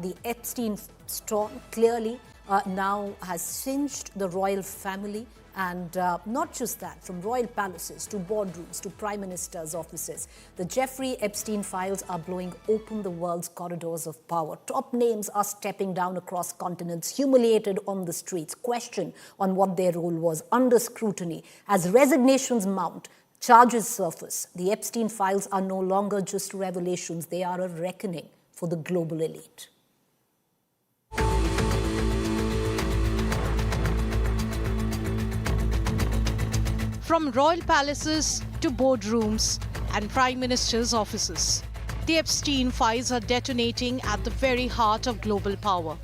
the Epstein storm clearly now has singed the royal family, and not just that, from royal palaces to boardrooms to prime ministers' offices. The Jeffrey Epstein files are blowing open the world's corridors of power. Top names are stepping down across continents, humiliated on the streets, questioned on what their role was, under scrutiny. As resignations mount, charges surface, the Epstein files are no longer just revelations, they are a reckoning for the global elite. From royal palaces to boardrooms and prime ministers' offices, the Epstein files are detonating at the very heart of global power.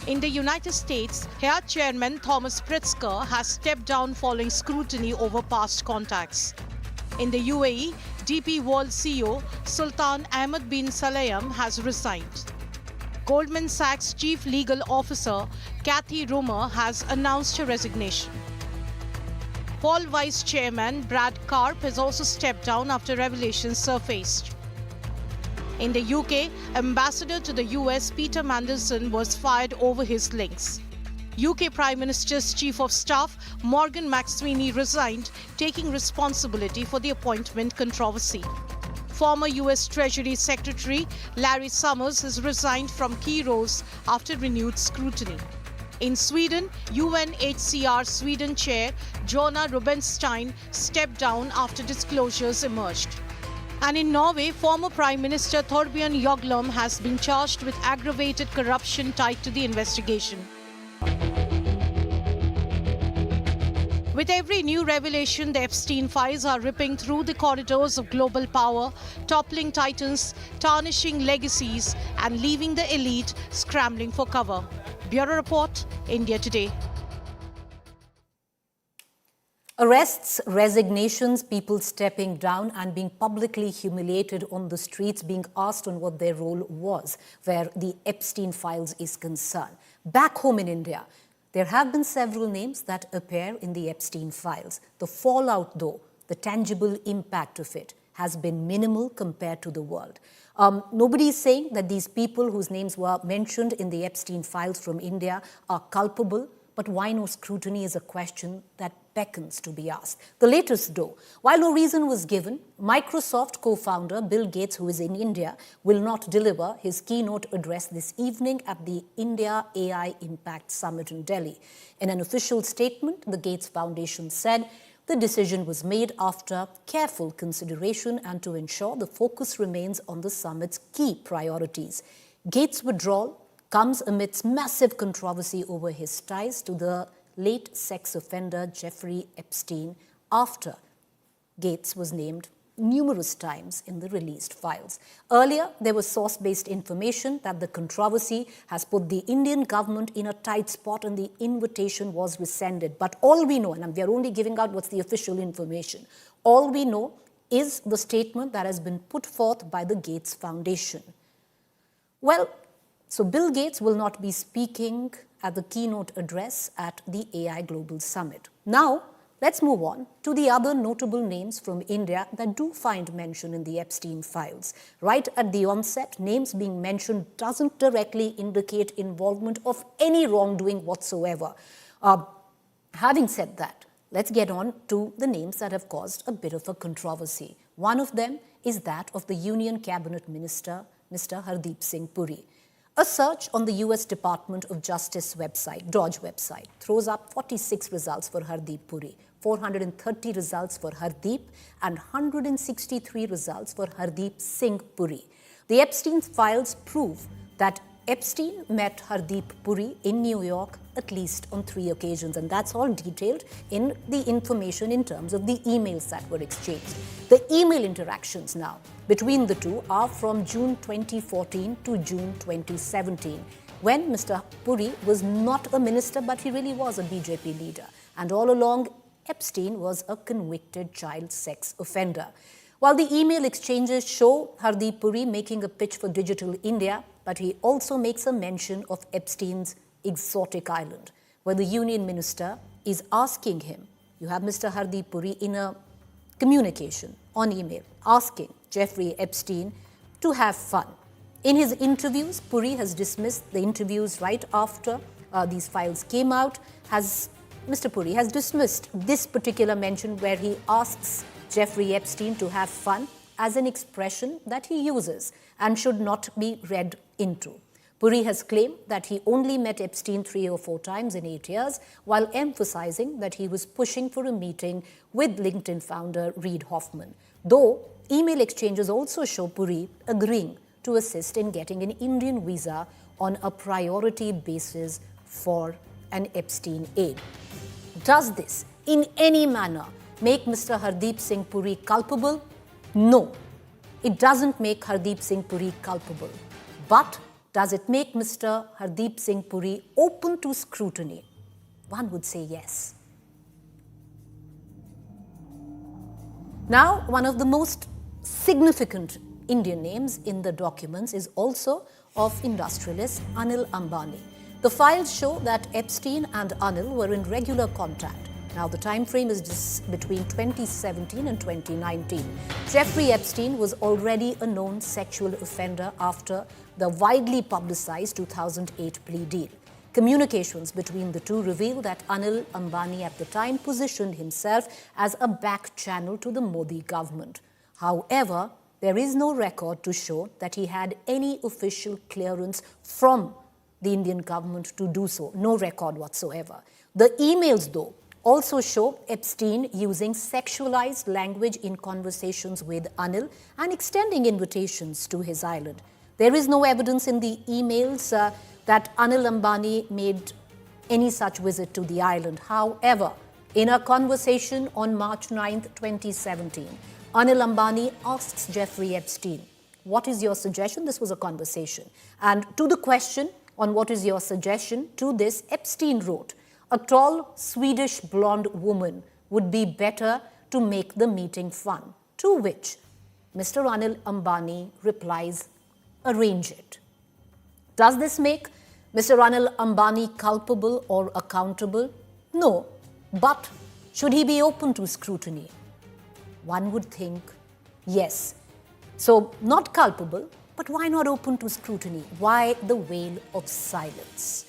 In the United States, Hair Chairman Thomas Pritzker has stepped down following scrutiny over past contacts. In the UAE, DP World CEO Sultan Ahmed bin Salayem has resigned. Goldman Sachs Chief Legal Officer Kathy Romer has announced her resignation. Paul Vice Chairman Brad Karp has also stepped down after revelations surfaced. In the UK, Ambassador to the US Peter Mandelson was fired over his links. UK Prime Minister's Chief of Staff Morgan McSweeney resigned, taking responsibility for the appointment controversy. Former US Treasury Secretary Larry Summers has resigned from key roles after renewed scrutiny. In Sweden, UNHCR Sweden Chair Jonna Rubinstein stepped down after disclosures emerged. And in Norway, former Prime Minister Thorbjørn Jagland has been charged with aggravated corruption tied to the investigation. With every new revelation, the Epstein files are ripping through the corridors of global power, toppling titans, tarnishing legacies, and leaving the elite scrambling for cover. Bureau Report, India Today. Arrests, resignations, people stepping down and being publicly humiliated on the streets, being asked on what their role was, where the Epstein files is concerned. Back home in India, there have been several names that appear in the Epstein files. The fallout, though, the tangible impact of it, has been minimal compared to the world. Nobody is saying that these people whose names were mentioned in the Epstein files from India are culpable, but why no scrutiny is a question that beckons to be asked. The latest, though, while no reason was given, Microsoft co-founder Bill Gates, who is in India, will not deliver his keynote address this evening at the India AI Impact Summit in Delhi. In an official statement, the Gates Foundation said the decision was made after careful consideration and to ensure the focus remains on the summit's key priorities. Gates' withdrawal comes amidst massive controversy over his ties to the late sex offender Jeffrey Epstein after Gates was named numerous times in the released files. Earlier, there was source-based information that the controversy has put the Indian government in a tight spot and the invitation was rescinded. But all we know, and we are only giving out what's the official information, all we know is the statement that has been put forth by the Gates Foundation. Well, so Bill Gates will not be speaking at the keynote address at the AI Global Summit. Now, let's move on to the other notable names from India that do find mention in the Epstein files. Right at the onset, names being mentioned doesn't directly indicate involvement of any wrongdoing whatsoever. Having said that, let's get on to the names that have caused a bit of a controversy. One of them is that of the Union Cabinet Minister, Mr. Hardeep Singh Puri. A search on the US Department of Justice website, DOJ website, throws up 46 results for Hardeep Puri, 430 results for Hardeep, and 163 results for Hardeep Singh Puri. The Epstein files prove that Epstein met Hardeep Puri in New York at least on 3 occasions, and that's all detailed in the information in terms of the emails that were exchanged. The email interactions now between the two are from June 2014 to June 2017, when Mr. Puri was not a minister, but he really was a BJP leader. And all along, Epstein was a convicted child sex offender. While the email exchanges show Hardeep Puri making a pitch for Digital India, but he also makes a mention of Epstein's exotic island, where the union minister is asking him, you have Mr. Hardeep Puri in a communication on email, asking Jeffrey Epstein to have fun In his interviews, Puri has dismissed the interviews right after these files came out. Mr. Puri has dismissed this particular mention where he asks Jeffrey Epstein to have fun as an expression that he uses and should not be read into. Puri has claimed that he only met Epstein 3 or 4 times in 8 years, while emphasizing that he was pushing for a meeting with LinkedIn founder Reid Hoffman. Though email exchanges also show Puri agreeing to assist in getting an Indian visa on a priority basis for an Epstein aide. Does this in any manner make Mr. Hardeep Singh Puri culpable? No, it doesn't make Hardeep Singh Puri culpable. But does it make Mr. Hardeep Singh Puri open to scrutiny? One would say yes. Now, one of the most significant Indian names in the documents is also of industrialist Anil Ambani. The files show that Epstein and Anil were in regular contact. Now, the time frame is just between 2017 and 2019. Jeffrey Epstein was already a known sexual offender after the widely publicized 2008 plea deal. Communications between the two reveal that Anil Ambani at the time positioned himself as a back channel to the Modi government. However, there is no record to show that he had any official clearance from the Indian government to do so. No record whatsoever. The emails, though, also show Epstein using sexualized language in conversations with Anil and extending invitations to his island. There is no evidence in the emails that Anil Ambani made any such visit to the island. However, in a conversation on March 9, 2017, Anil Ambani asks Jeffrey Epstein, "What is your suggestion?" This was a conversation. And to the question on what is your suggestion, to this, Epstein wrote, "A tall Swedish blonde woman would be better to make the meeting fun." To which Mr. Anil Ambani replies, "Arrange it." Does this make Mr. Anil Ambani culpable or accountable? No. But should he be open to scrutiny? One would think yes. So, not culpable, but why not open to scrutiny? Why the veil of silence?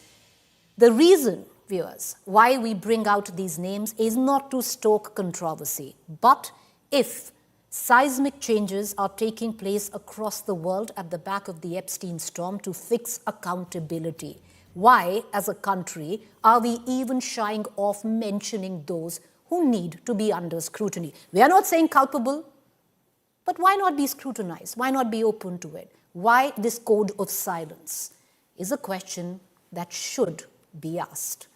The reason, viewers, why we bring out these names is not to stoke controversy, but if seismic changes are taking place across the world at the back of the Epstein storm to fix accountability, why, as a country, are we even shying off mentioning those who need to be under scrutiny? We are not saying culpable, but why not be scrutinized? Why not be open to it? Why this code of silence is a question that should be asked.